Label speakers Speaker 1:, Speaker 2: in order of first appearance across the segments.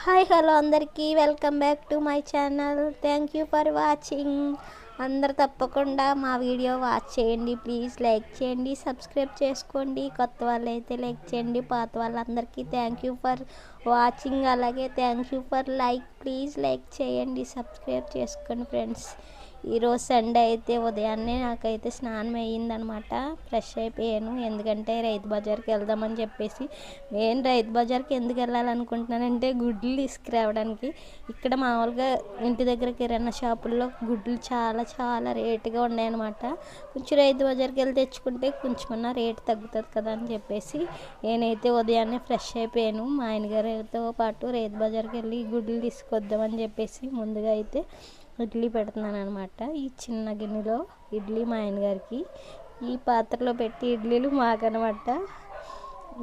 Speaker 1: Hi hello అందరికీ welcome back to my channel. Thank you for watching. అందరు తప్పకుండా మా వీడియో వాచ్ చేయండి. ప్లీజ్ లైక్ చేయండి, సబ్స్క్రైబ్ చేసుకోండి. కొత్త వాళ్ళు అయితే లైక్ చేయండి, పాత వాళ్ళందరికీ థ్యాంక్ యూ ఫర్ వాచింగ్. అలాగే thank you for like. Please like చేయండి, సబ్స్క్రైబ్ చేసుకోండి ఫ్రెండ్స్. ఈరోజు సండే అయితే ఉదయాన్నే నాకైతే స్నానం అయ్యిందనమాట. ఫ్రెష్ అయిపోయాను, ఎందుకంటే రైతు బజార్కి వెళ్దామని చెప్పేసి. నేను రైతు బజార్కి ఎందుకు వెళ్ళాలనుకుంటున్నానంటే గుడ్లు తీసుకురావడానికి. ఇక్కడ మామూలుగా ఇంటి దగ్గర కిరాణా షాపుల్లో గుడ్లు చాలా చాలా రేటుగా ఉన్నాయన్నమాట. కొంచెం రైతు బజార్కి వెళ్ళి తెచ్చుకుంటే కొంచెమన్నా రేటు తగ్గుతుంది కదా అని చెప్పేసి నేనైతే ఉదయాన్నే ఫ్రెష్ అయిపోయాను. మా ఆయనగారితో పాటు రైతు బజార్కి వెళ్ళి గుడ్లు తీసుకొద్దామని చెప్పేసి ముందుగా అయితే ఇడ్లీ పెడుతున్నాను అనమాట. ఈ చిన్న గిన్నెలో ఇడ్లీ మా ఆయనగారికి, ఈ పాత్రలో పెట్టి ఇడ్లీలు మాకనమాట.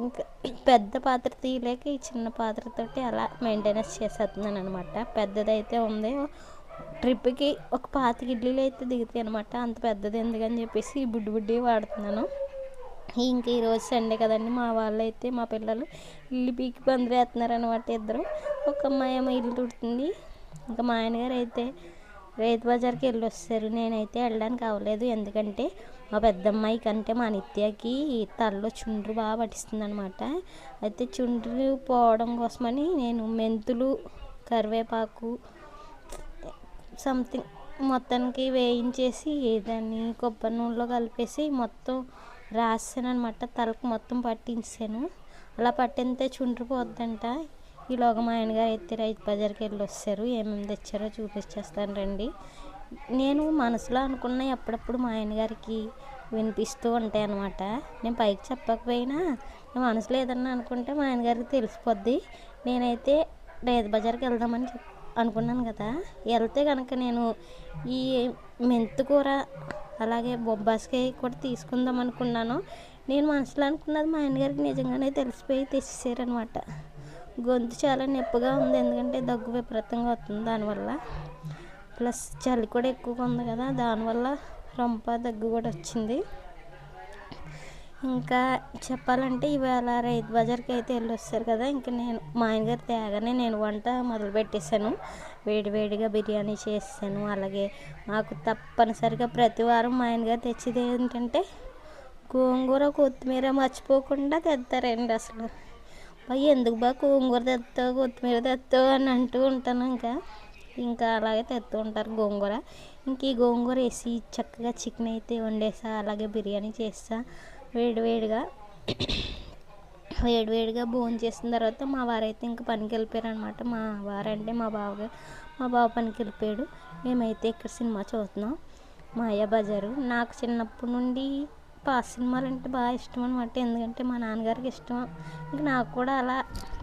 Speaker 1: ఇంకా పెద్ద పాత్ర తీయలేక ఈ చిన్న పాత్రతోటి అలా మెయింటెనెన్స్ చేసేస్తున్నాను అనమాట. పెద్దదైతే ఉంది, ట్రిప్కి ఒక 25 ఇడ్లీలు అయితే దిగుతాయి అనమాట. అంత పెద్దది ఎందుకని చెప్పేసి ఈ బుడ్డి వాడుతున్నాను. ఇంక ఈరోజు సండే కదండి, మా వాళ్ళు అయితే మా పిల్లలు ఇల్లు పీకి పందిరేస్తున్నారు అనమాట. ఇద్దరు, ఒక అమ్మాయి ఏమో ఇల్లు తుడుతుంది. ఇంకా మా ఆయనగారు అయితే రైతు బజార్కి వెళ్ళి వస్తారు. నేనైతే వెళ్ళడానికి అవ్వలేదు, ఎందుకంటే మా పెద్దమ్మాయి కంటే మా నిత్యకి తలలో చుండ్రు బాగా పట్టిస్తుంది అనమాట. అయితే చుండ్రు పోవడం కోసమని నేను మెంతులు, కరివేపాకు సంథింగ్ మొత్తానికి వేయించేసి దాన్ని కొబ్బరి నూనెలో కలిపేసి మొత్తం రాసాను అనమాట. తలకు మొత్తం పట్టించాను. అలా పట్టింతే చుండ్రు పోద్దంట. ఈలోగా మా ఆయనగారు అయితే రైతు బజార్కి వెళ్ళి వస్తారు. ఏమేమి తెచ్చారో చూపించేస్తాను రండి. నేను మనసులో అనుకున్న ఎప్పుడప్పుడు మా ఆయనగారికి వినిపిస్తూ ఉంటాయి అనమాట. నేను పైకి చెప్పకపోయినా నా మనసులో ఏదన్నా అనుకుంటే మా ఆయనగారికి తెలిసిపోద్ది. నేనైతే రైతు బజార్కి వెళ్దామని అనుకున్నాను కదా, వెళ్తే కనుక నేను ఈ మెంతికూర అలాగే బొబ్బాస్కాయ కూడా తీసుకుందాం అనుకున్నాను. నేను మనసులో అనుకున్నది మా ఆయనగారికి నిజంగానే తెలిసిపోయి తెచ్చేసారనమాట. గొంతు చాలా నొప్పిగా ఉంది, ఎందుకంటే దగ్గు విపరీతంగా వస్తుంది దానివల్ల. ప్లస్ చలి కూడా ఎక్కువగా ఉంది కదా, దానివల్ల రొంప దగ్గు కూడా వచ్చింది. ఇంకా చెప్పాలంటే ఇవాళ రైతు బజార్కి అయితే వెళ్ళి వస్తారు కదా, ఇంకా నేను మా ఆయనగారు తేగానే నేను వంట మొదలు పెట్టేశాను. వేడివేడిగా బిర్యానీ చేసాను. అలాగే మాకు తప్పనిసరిగా ప్రతి వారం మా ఆయనగారు తెచ్చేది ఏంటంటే గోంగూర, కొత్తిమీర మర్చిపోకుండా తెస్తారండి. అసలు ఎందుకు గోంగూర తెస్తావు, కొత్తిమీర తెస్తావు అని అంటూ ఉంటాను. ఇంకా అలాగే తెస్తూ ఉంటారు గోంగూర. ఇంక ఈ గోంగూర వేసి చక్కగా చికెన్ అయితే వండేసా, అలాగే బిర్యానీ చేస్తా. వేడివేడిగా భోజనం చేసిన తర్వాత మా వారైతే ఇంకా పనికి వెళ్ళిపోయారు అనమాట. మా వారంటే మా బావ పనికి వెళ్ళిపోయాడు. మేమైతే ఇక్కడ సినిమా చూస్తున్నాం, మాయాబజారు. నాకు చిన్నప్పటి నుండి పాత సినిమాలు అంటే బాగా ఇష్టం అనమాట, ఎందుకంటే మా నాన్నగారికి ఇష్టం. ఇంక నాకు కూడా అలా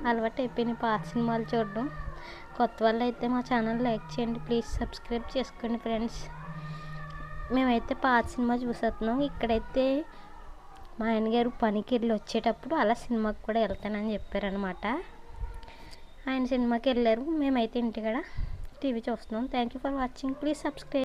Speaker 1: అలవాటు అయిపోయినాయి పాత సినిమాలు చూడడం. కొత్త వాళ్ళు అయితే మా ఛానల్ లైక్ చేయండి, ప్లీజ్ సబ్స్క్రైబ్ చేసుకోండి ఫ్రెండ్స్. మేమైతే పాత సినిమా చూసేస్తున్నాం. ఇక్కడైతే మా ఆయనగారు పనికి వెళ్ళి వచ్చేటప్పుడు అలా సినిమాకి కూడా వెళ్తానని చెప్పారనమాట. ఆయన సినిమాకి వెళ్ళారు, మేమైతే ఇంటికాడ టీవీ చూస్తున్నాం. Thank you for watching. Please subscribe.